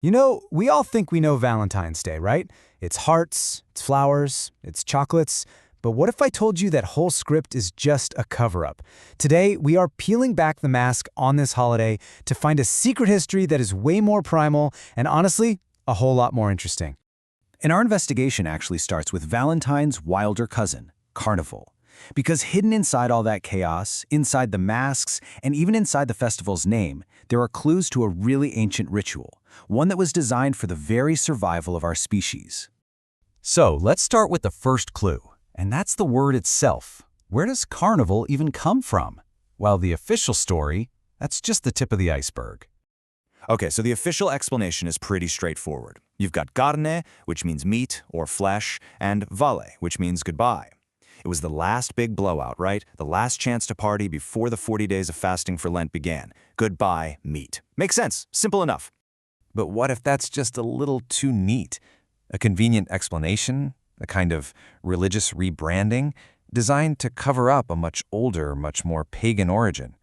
You know, we all think we know Valentine's Day, right? It's hearts, it's flowers, it's chocolates. But what if I told you that whole script is just a cover-up? Today, we are peeling back the mask on this holiday to find a secret history that is way more primal and honestly, a whole lot more interesting. And our investigation actually starts with Valentine's wilder cousin, Carnival. Because hidden inside all that chaos, inside the masks, and even inside the festival's name, there are clues to a really ancient ritual, one that was designed for the very survival of our species. So let's start with the first clue, and that's the word itself. Where does carnival even come from? Well, the official story, that's just the tip of the iceberg. Okay, so the official explanation is pretty straightforward. You've got carne, which means meat or flesh, and vale, which means goodbye. It was the last big blowout, right? The last chance to party before the 40 days of fasting for Lent began. Goodbye, meat. Makes sense. Simple enough. But what if that's just a little too neat? A convenient explanation? A kind of religious rebranding designed to cover up a much older, much more pagan origin?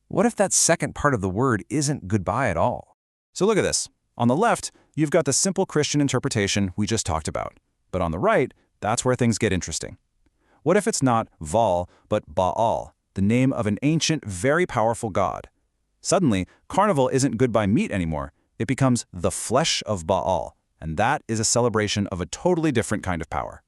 What if that second part of the word isn't goodbye at all? So look at this. On the left, you've got the simple Christian interpretation we just talked about. But on the right, that's where things get interesting. What if it's not Val, but Baal, the name of an ancient, very powerful god? Suddenly, carnival isn't goodbye meat anymore. It becomes the flesh of Baal, and that is a celebration of a totally different kind of power.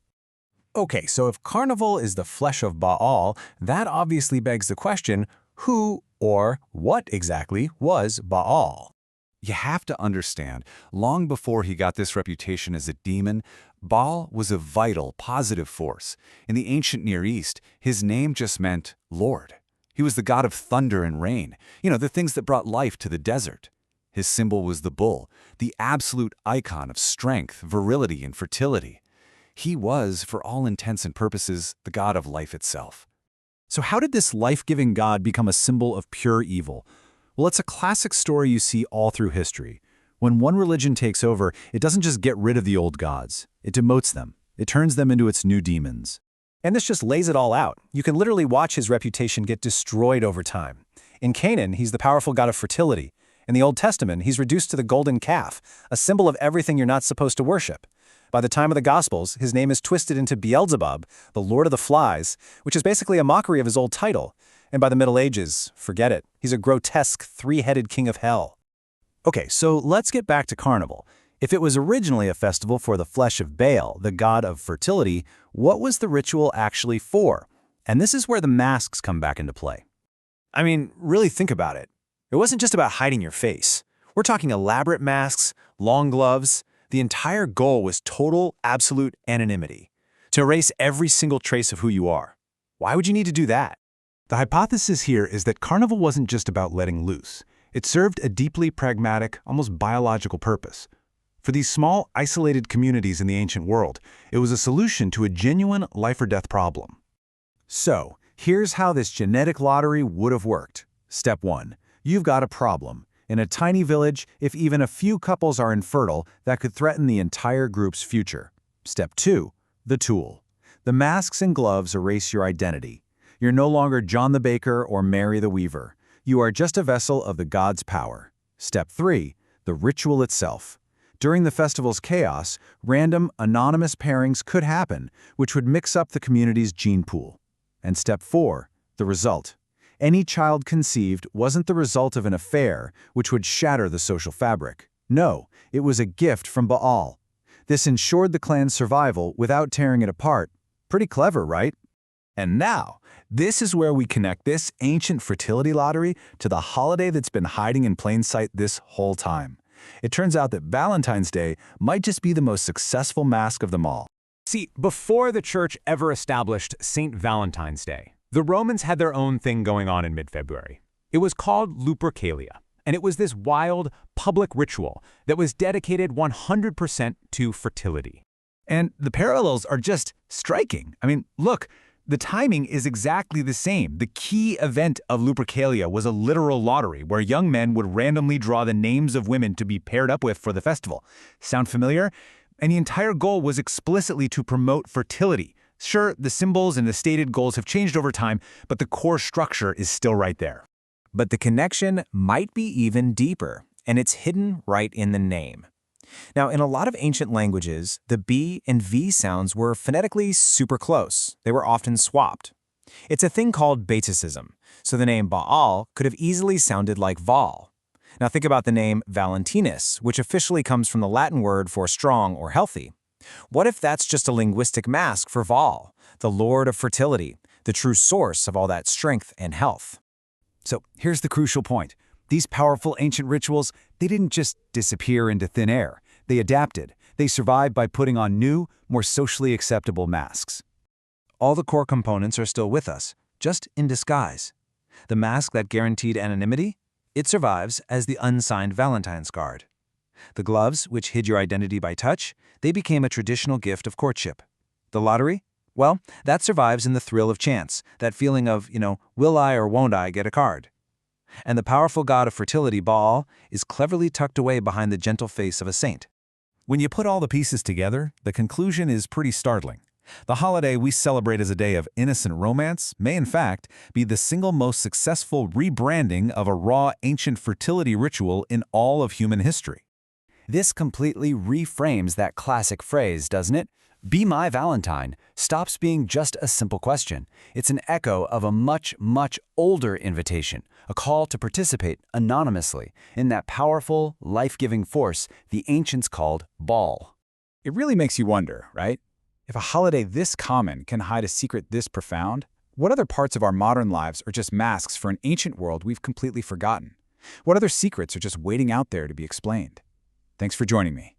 Okay, so if carnival is the flesh of Baal, that obviously begs the question, who or what exactly was Baal? You have to understand, long before he got this reputation as a demon, Baal was a vital, positive force. In the ancient Near East, his name just meant Lord. He was the god of thunder and rain, the things that brought life to the desert. His symbol was the bull, the absolute icon of strength, virility, and fertility. He was, for all intents and purposes, the god of life itself. So how did this life-giving god become a symbol of pure evil? Well, it's a classic story you see all through history. When one religion takes over, it doesn't just get rid of the old gods. It demotes them. It turns them into its new demons. And this just lays it all out. You can literally watch his reputation get destroyed over time. In Canaan, he's the powerful god of fertility. In the Old Testament, he's reduced to the golden calf, a symbol of everything you're not supposed to worship. By the time of the Gospels, his name is twisted into Beelzebub, the Lord of the Flies, which is basically a mockery of his old title. And by the Middle Ages, forget it. He's a grotesque, three-headed king of hell. Okay, so let's get back to carnival. If it was originally a festival for the flesh of Baal, the god of fertility, what was the ritual actually for? And this is where the masks come back into play. I mean, really think about it. It wasn't just about hiding your face. We're talking elaborate masks, long gloves. The entire goal was total, absolute anonymity. To erase every single trace of who you are. Why would you need to do that? The hypothesis here is that carnival wasn't just about letting loose. It served a deeply pragmatic, almost biological purpose. For these small, isolated communities in the ancient world, it was a solution to a genuine life-or-death problem. So, here's how this genetic lottery would have worked. Step 1. You've got a problem. In a tiny village, if even a few couples are infertile, that could threaten the entire group's future. Step 2. The tool. The masks and gloves erase your identity. You're no longer John the Baker or Mary the Weaver. You are just a vessel of the god's power. Step 3. The ritual itself. During the festival's chaos, random, anonymous pairings could happen, which would mix up the community's gene pool. And Step 4. The result. Any child conceived wasn't the result of an affair, which would shatter the social fabric. No, it was a gift from Baal. This ensured the clan's survival without tearing it apart. Pretty clever, right? And now, this is where we connect this ancient fertility lottery to the holiday that's been hiding in plain sight this whole time. It turns out that Valentine's Day might just be the most successful mask of them all. See, before the church ever established St. Valentine's Day, the Romans had their own thing going on in mid-February. It was called Lupercalia, and it was this wild, public ritual that was dedicated 100% to fertility. And the parallels are just striking. I mean, look, the timing is exactly the same. The key event of Lupercalia was a literal lottery where young men would randomly draw the names of women to be paired up with for the festival. Sound familiar? And the entire goal was explicitly to promote fertility. Sure, the symbols and the stated goals have changed over time, but the core structure is still right there. But the connection might be even deeper. and it's hidden right in the name. Now, in a lot of ancient languages, the B and V sounds were phonetically super close. They were often swapped. It's a thing called basicism, so the name Baal could have easily sounded like Val. Now think about the name Valentinus, which officially comes from the Latin word for strong or healthy. What if that's just a linguistic mask for Val, the lord of fertility, the true source of all that strength and health? So here's the crucial point. These powerful ancient rituals, they didn't just disappear into thin air. They adapted. They survived by putting on new, more socially acceptable masks. All the core components are still with us, just in disguise. The mask that guaranteed anonymity? It survives as the unsigned Valentine's card. The gloves, which hid your identity by touch, they became a traditional gift of courtship. The lottery? Well, that survives in the thrill of chance, that feeling of, will I or won't I get a card? And the powerful god of fertility, Baal, is cleverly tucked away behind the gentle face of a saint. When you put all the pieces together, the conclusion is pretty startling. The holiday we celebrate as a day of innocent romance may, in fact, be the single most successful rebranding of a raw ancient fertility ritual in all of human history. This completely reframes that classic phrase, doesn't it? Be my Valentine stops being just a simple question. It's an echo of a much, much older invitation, a call to participate anonymously in that powerful, life-giving force the ancients called Baal. It really makes you wonder, right? If a holiday this common can hide a secret this profound, what other parts of our modern lives are just masks for an ancient world we've completely forgotten? What other secrets are just waiting out there to be explained? Thanks for joining me.